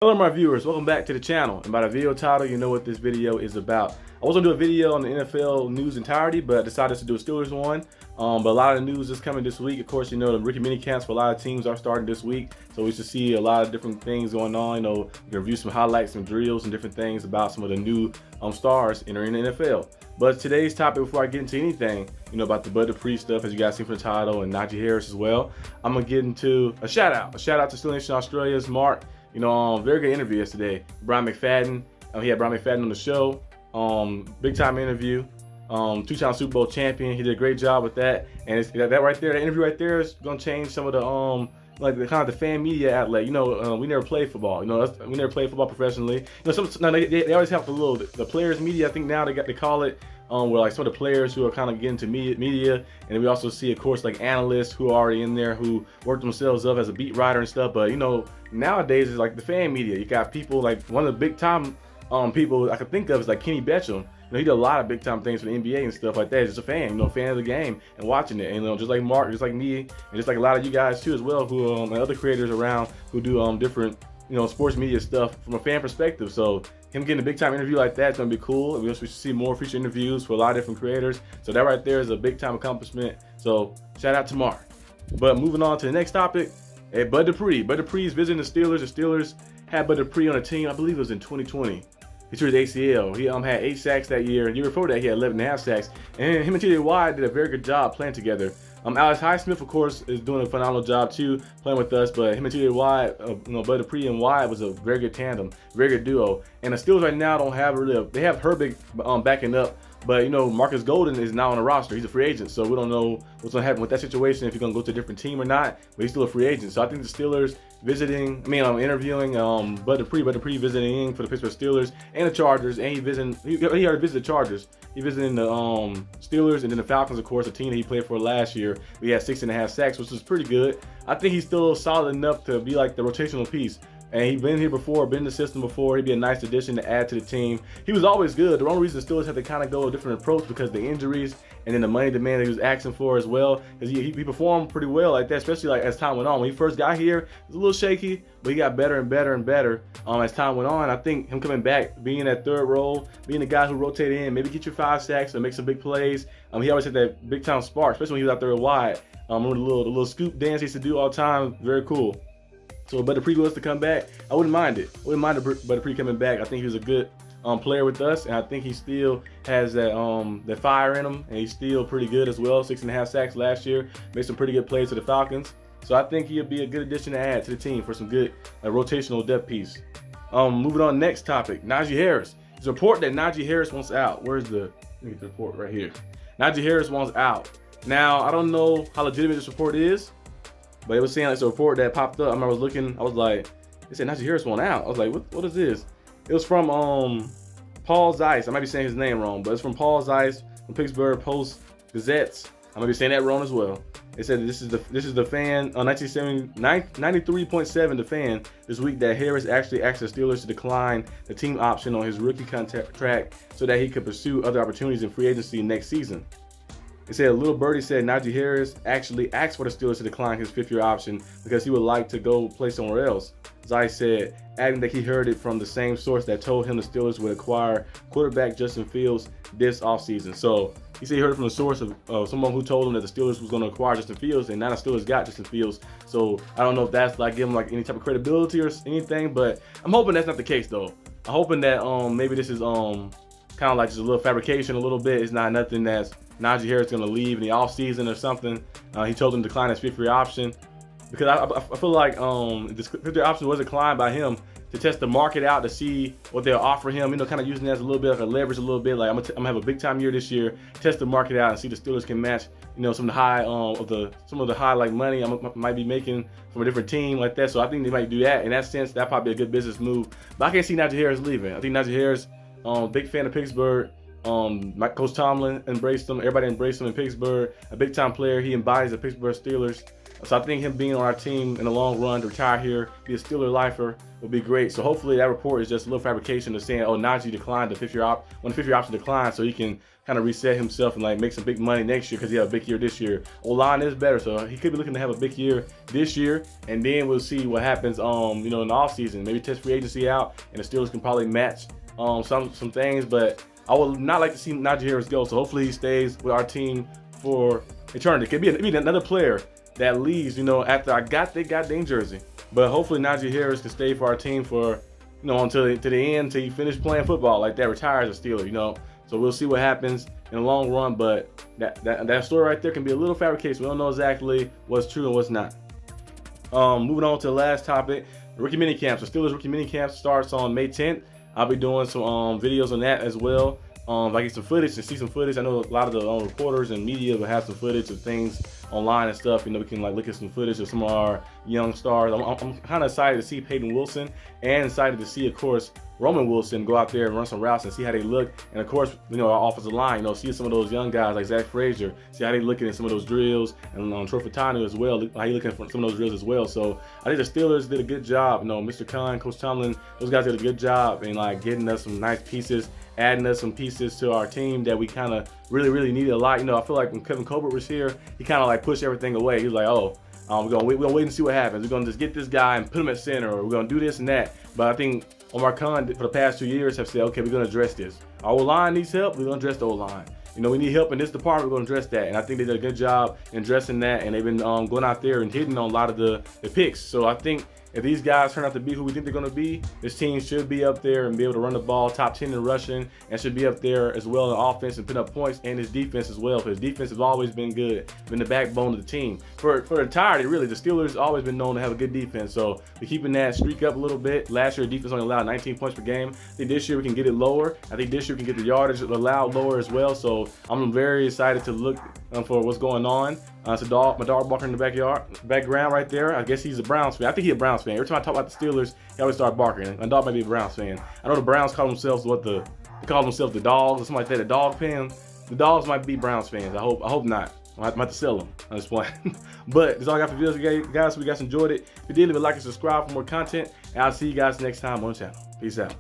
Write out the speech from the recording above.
Hello my viewers, welcome back to the channel. And by the video title, you know what this video is about. I was going to do a video on the NFL news entirety, but I decided to do a Steelers one. But a lot of the news is coming this week. Of course, you know, the rookie mini camps for a lot of teams are starting this week. So we should see a lot of different things going on. You know, we can review some highlights, some drills, and different things about some of the new stars entering the NFL. But today's topic, before I get into anything, you know, about the Dupree stuff, as you guys see from the title, and Najee Harris as well, I'm going to get into a shout out. A shout out to SteelerNation Australia's Mark. You know, very good interview yesterday. Brian McFadden, he had Brian McFadden on the show. Big time interview. Two-time Super Bowl champion. He did a great job with that. And it's, that right there, that interview right there is gonna change some of the like the kind of the fan media outlet. You know, we never played football. You know, we never played football professionally. You know, they always have the players media. I think now they call it. Where like some of the players who are kind of getting to media, and then we also see, of course, like analysts who are already in there who work themselves up as a beat writer and stuff. But you know, nowadays it's like the fan media. You got people like one of the big time people I could think of is like Kenny Beckham. You know, he did a lot of big time things for the NBA and stuff like that. He's just a fan, you know, fan of the game and watching it. And you know, just like Mark, just like me, and just like a lot of you guys too as well, who and other creators around who do different, you know, sports media stuff from a fan perspective. So him getting a big time interview like that is gonna be cool. We should see more feature interviews for a lot of different creators. So that right there is a big time accomplishment. So shout out to Mark. But moving on to the next topic, Bud Dupree. Bud Dupree is visiting the Steelers. The Steelers had Bud Dupree on a team, I believe it was in 2020. He tore his ACL. He had 8 sacks that year. And the year before that, he had 11.5 sacks. And him and TJ Watt did a very good job playing together. Alex Highsmith, of course, is doing a phenomenal job too, playing with us. But him and TJ Watt, you know, Bud Dupree and Watt was a very good tandem, very good duo. And the Steelers right now don't have really they have Herbig backing up. But, you know, Marcus Golden is now on the roster. He's a free agent, so we don't know what's going to happen with that situation, if he's going to go to a different team or not. But he's still a free agent. So I think the Steelers interviewing Bud Dupree visiting for the Pittsburgh Steelers and the Chargers. And he already visited the Chargers. He visited the Steelers and then the Falcons, of course, a team that he played for last year. He had 6.5 sacks, which was pretty good. I think he's still solid enough to be like the rotational piece. And he's been here before, been in the system before. He'd be a nice addition to add to the team. He was always good. The only reason the Steelers had to kind of go a different approach because the injuries and then the money demand that he was asking for as well. Because he performed pretty well like that, especially like as time went on. When he first got here, it was a little shaky, but he got better and better and better as time went on. I think him coming back, being in that third role, being the guy who rotated in, maybe get your 5 sacks and make some big plays. He always had that big time spark, especially when he was out there wide. Remember the little scoop dance he used to do all the time. Very cool. So Bud Dupree was to come back, I wouldn't mind it. I wouldn't mind Bud Dupree coming back. I think he was a good player with us, and I think he still has that fire in him, and he's still pretty good as well. 6.5 sacks last year, made some pretty good plays to the Falcons. So I think he'll be a good addition to add to the team for some good rotational depth piece. Moving on, next topic, Najee Harris. There's a report that Najee Harris wants out. Where's the report right here? Najee Harris wants out. Now, I don't know how legitimate this report is, but it was saying it's a report that popped up. I remember I was looking, I was like, it said Najee Harris went out. I was like, what is this? It was from Paul Zeiss. I might be saying his name wrong, but it's from Paul Zeiss from Pittsburgh Post-Gazette. I might be saying that wrong as well. It said this is the fan on 93.7 the fan this week that Harris actually asked the Steelers to decline the team option on his rookie contract so that he could pursue other opportunities in free agency next season. It said Little Birdie said Najee Harris actually asked for the Steelers to decline his 5th-year option because he would like to go play somewhere else. Zeiss said, adding that he heard it from the same source that told him the Steelers would acquire quarterback Justin Fields this offseason. So he said he heard it from the source of someone who told him that the Steelers was going to acquire Justin Fields, and now the Steelers got Justin Fields. So I don't know if that's like giving like any type of credibility or anything, but I'm hoping that's not the case though. I'm hoping that maybe this is kind of like just a little fabrication a little bit. It's not nothing that's Najee Harris going to leave in the offseason or something. He told him to decline his 5th-year option because I feel like this 5th-year option was declined by him to test the market out to see what they'll offer him. You know, kind of using it as a little bit of a leverage, a little bit like I'm gonna have a big time year this year. Test the market out and see the Steelers can match, you know, some of the high like money I might be making from a different team like that. So I think they might do that. In that sense, that probably be a good business move. But I can't see Najee Harris leaving. I think Najee Harris, big fan of Pittsburgh. Coach Tomlin embraced him. Everybody embraced him in Pittsburgh. A big time player. He embodies the Pittsburgh Steelers. So I think him being on our team in the long run to retire here, be a Steeler lifer, would be great. So hopefully that report is just a little fabrication of saying, oh, Najee declined the fifth-year option declined, so he can kind of reset himself and like make some big money next year because he had a big year this year. O-line is better, so he could be looking to have a big year this year, and then we'll see what happens, you know, in the offseason. Maybe test free agency out, and the Steelers can probably match some things, but I would not like to see Najee Harris go. So hopefully he stays with our team for eternity. It could be another player that leaves, you know, after I got that goddamn jersey. But hopefully Najee Harris can stay for our team for, you know, until to the end, till he finishes playing football like that, retires a Steeler, you know. So we'll see what happens in the long run. But that story right there can be a little fabrication. We don't know exactly what's true and what's not. Moving on to the last topic, rookie minicamp. So Steelers rookie minicamp starts on May 10th. I'll be doing some videos on that as well. If I get some footage and see some footage, I know a lot of the reporters and media will have some footage of things online and stuff. You know, we can like look at some footage of some of our young stars. I'm kind of excited to see Peyton Wilson and excited to see, of course, Roman Wilson go out there and run some routes and see how they look. And of course, you know, our offensive line, you know, see some of those young guys like Zach Frazier, see how they looking at some of those drills, and Troy Fatanu as well, how he looking for some of those drills as well. So I think the Steelers did a good job. You know, Mr. Khan, Coach Tomlin, those guys did a good job in like getting us some nice pieces, adding us some pieces to our team that we kind of really needed a lot. You know, I feel like when Kevin Colbert was here, he kind of like pushed everything away. He was like, oh, we're gonna wait and see what happens. We're gonna just get this guy and put him at center, or we're gonna do this and that. But I think Omar Khan for the past 2 years have said, okay, we're gonna address this. Our O-line needs help, we're gonna address the O-line. You know, we need help in this department, we're gonna address that. And I think they did a good job in addressing that, and they've been going out there and hitting on a lot of the picks. So I think if these guys turn out to be who we think they're going to be, this team should be up there and be able to run the ball top 10 in rushing, and should be up there as well in offense and put up points, and his defense as well, because defense has always been good, been the backbone of the team. For the entirety, really, the Steelers have always been known to have a good defense, so we're keeping that streak up a little bit. Last year, defense only allowed 19 points per game. I think this year we can get it lower. I think this year we can get the yardage allowed lower as well, so I'm very excited to look for what's going on. It's my dog barking in the background right there. I guess he's a Browns fan. I think he's a Browns fan. Every time I talk about the Steelers, he always start barking. My dog might be a Browns fan. I know the Browns call themselves they call themselves the Dogs or something like that. The dog fan. The Dogs might be Browns fans. I hope not. I might have to sell them at this point. But that's all I got for videos, guys. Hope you guys enjoyed it. If you did, leave a like and subscribe for more content. And I'll see you guys next time on the channel. Peace out.